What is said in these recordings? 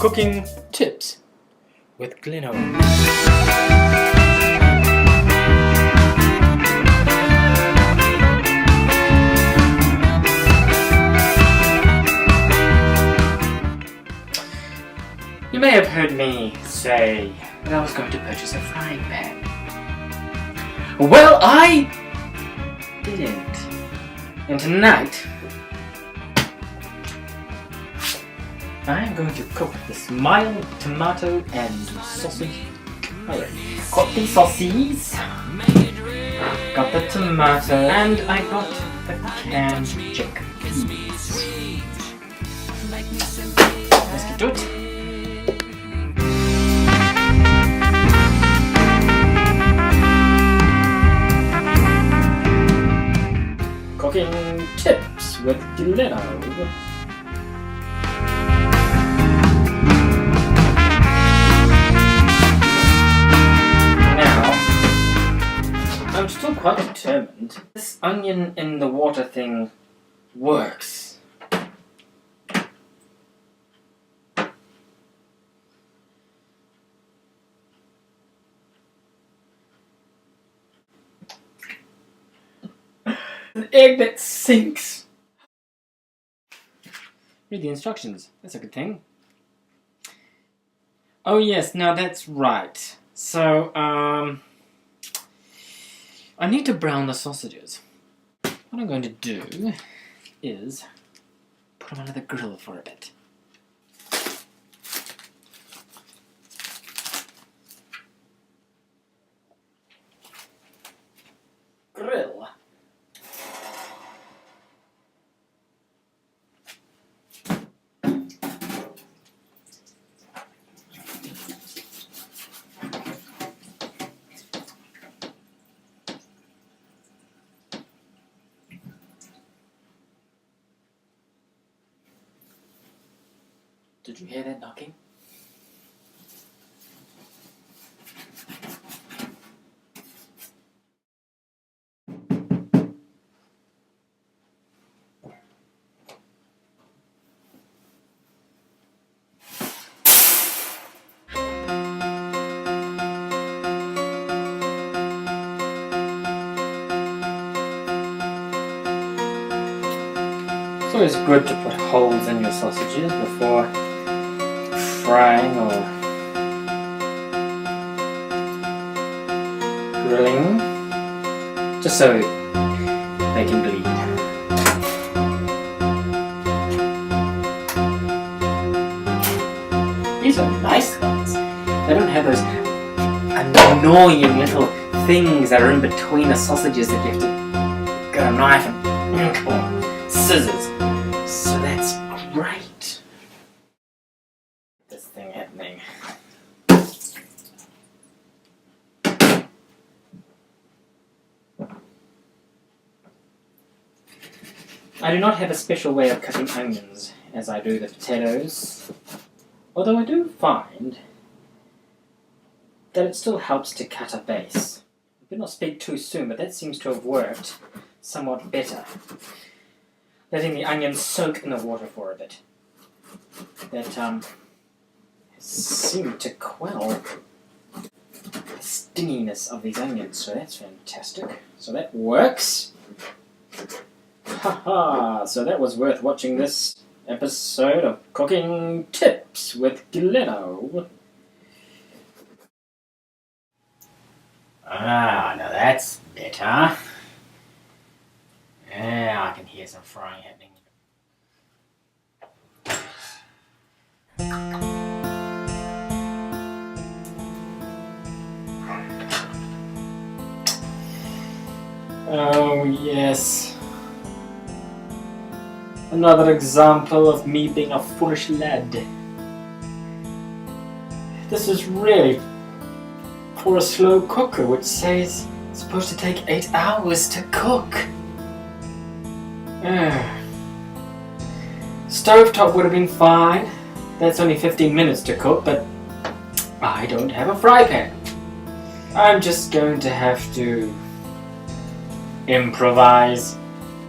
Cooking tips with Glehno. You may have heard me say that I was going to purchase a frying pan. Well, I didn't. And tonight, I am going to cook this mild tomato and sausage curry. Got the sausages, got the tomato, and I got the canned chickpeas. Let's get to it. Cooking tips with Glehno. I'm still quite determined. This onion in the water thing works. An egg that sinks. Read the instructions. That's a good thing. Oh yes, now that's right. So, I need to brown the sausages. What I'm going to do is put them under the grill for a bit. Grill. Did you hear that knocking? It's always good to put holes in your sausages before frying or grilling, just so they can bleed. These are nice ones. They don't have those annoying little things that are in between the sausages that you have to get a knife and or scissors. So that's great. This thing happening. I do not have a special way of cutting onions as I do the potatoes, although I do find that it still helps to cut a base. I did not speak too soon, but that seems to have worked somewhat better. Letting the onions soak in the water for a bit. That seemed to quell the stinginess of these onions, so that's fantastic. So that works. Haha, so that was worth watching this episode of Cooking Tips with Glehno. Ah, now that's better. Yeah, I can hear some frying happening. Oh yes. Another example of me being a foolish lad. This is really for a slow cooker, which says it's supposed to take 8 hours to cook. Stovetop would have been fine. That's only 15 minutes to cook, but I don't have a fry pan. I'm just going to have to improvise.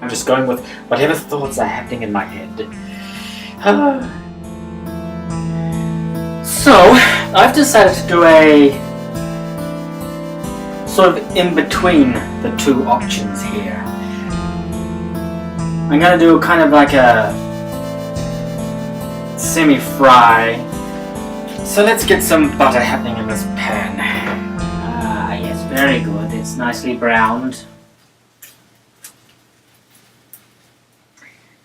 I'm just going with whatever thoughts are happening in my head. So, I've decided to do a sort of in between the two options here. I'm gonna do kind of like a semi-fry. So let's get some butter happening in this pan. Ah, yes, very good. It's nicely browned.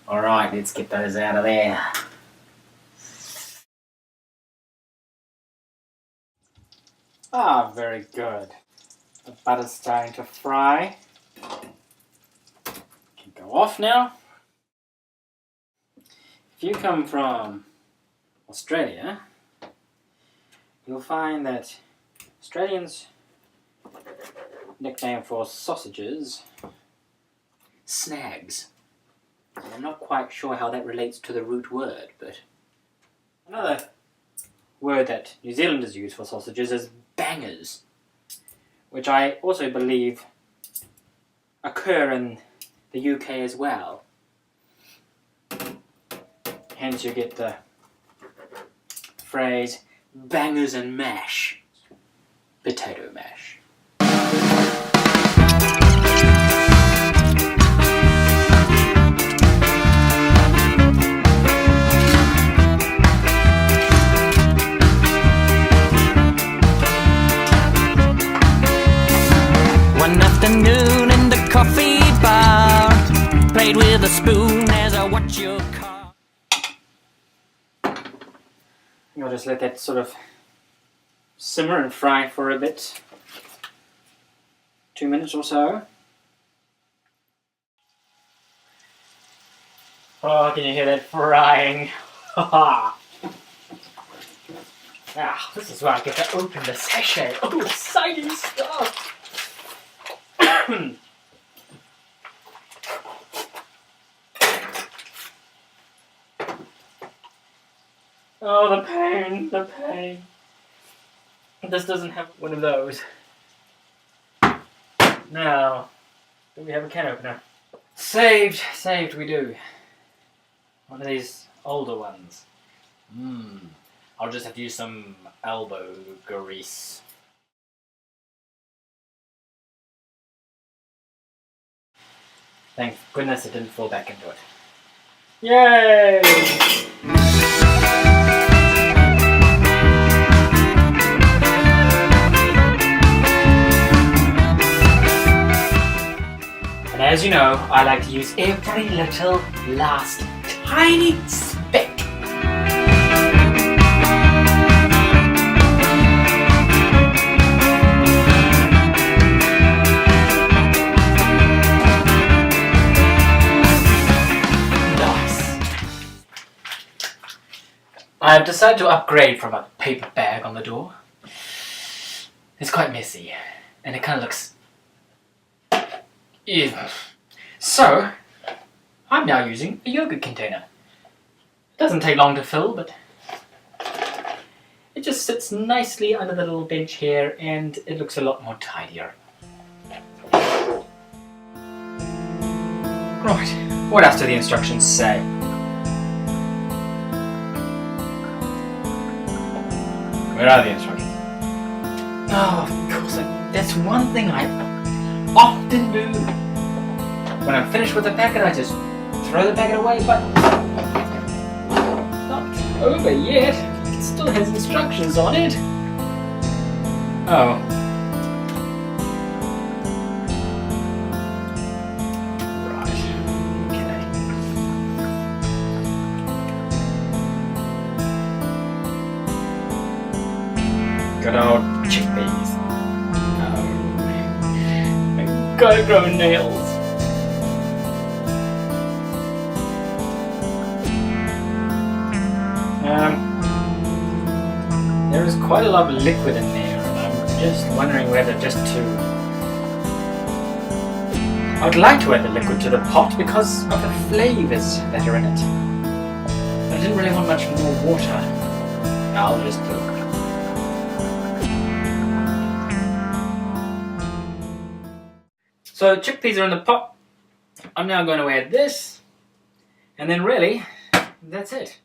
Alright, let's get those out of there. Ah, very good. The butter's starting to fry. Can go off now. If you come from Australia, you'll find that Australians' nickname for sausages, snags. And I'm not quite sure how that relates to the root word, but another word that New Zealanders use for sausages is bangers, which I also believe occur in the UK as well. Hence you get the phrase bangers and mash, potato mash. One afternoon in the coffee bar, played with a spoon as I watch your car. I'll just let that sort of simmer and fry for a bit. 2 minutes or so. Oh, can you hear that frying? Ah, this is where I get to open the sachet. Oh, exciting stuff! Oh, the pain, the pain. This doesn't have one of those. Now, do we have a can opener? Saved we do. One of these older ones. I'll just have to use some elbow grease. Thank goodness it didn't fall back into it. Yay! And as you know, I like to use every little last tiny speck. I've decided to upgrade from a paper bag on the door. It's quite messy, and it kind of looks... Ew. So, I'm now using a yogurt container. It doesn't take long to fill, but it just sits nicely under the little bench here, and it looks a lot more tidier. Right, what else do the instructions say? Where are the instructions? Oh, of course, that's one thing I often do. When I'm finished with the packet, I just throw the packet away, but not over yet. It still has instructions on it. Oh. Right. Okay. Good old chickpeas. Oh. I gotta grow nails. There is quite a lot of liquid in there, and I'm just wondering whether just to... I'd like to add the liquid to the pot because of the flavours that are in it. I didn't really want much more water. I'll just do it. So chickpeas are in the pot. I'm now going to add this, and then really, that's it.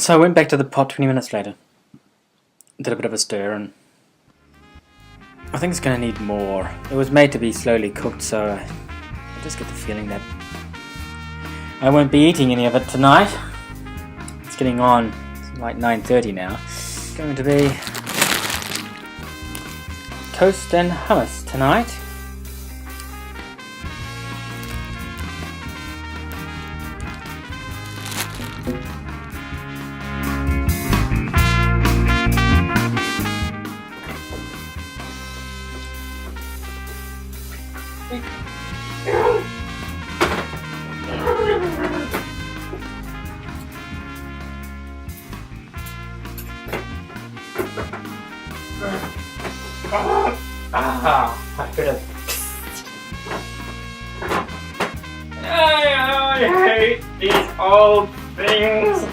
So I went back to the pot 20 minutes later. Did a bit of a stir, and I think it's going to need more. It was made to be slowly cooked, so I just get the feeling that I won't be eating any of it tonight. It's getting on. It's like 9:30 now. It's going to be toast and hummus tonight. I could have. I hate these old things.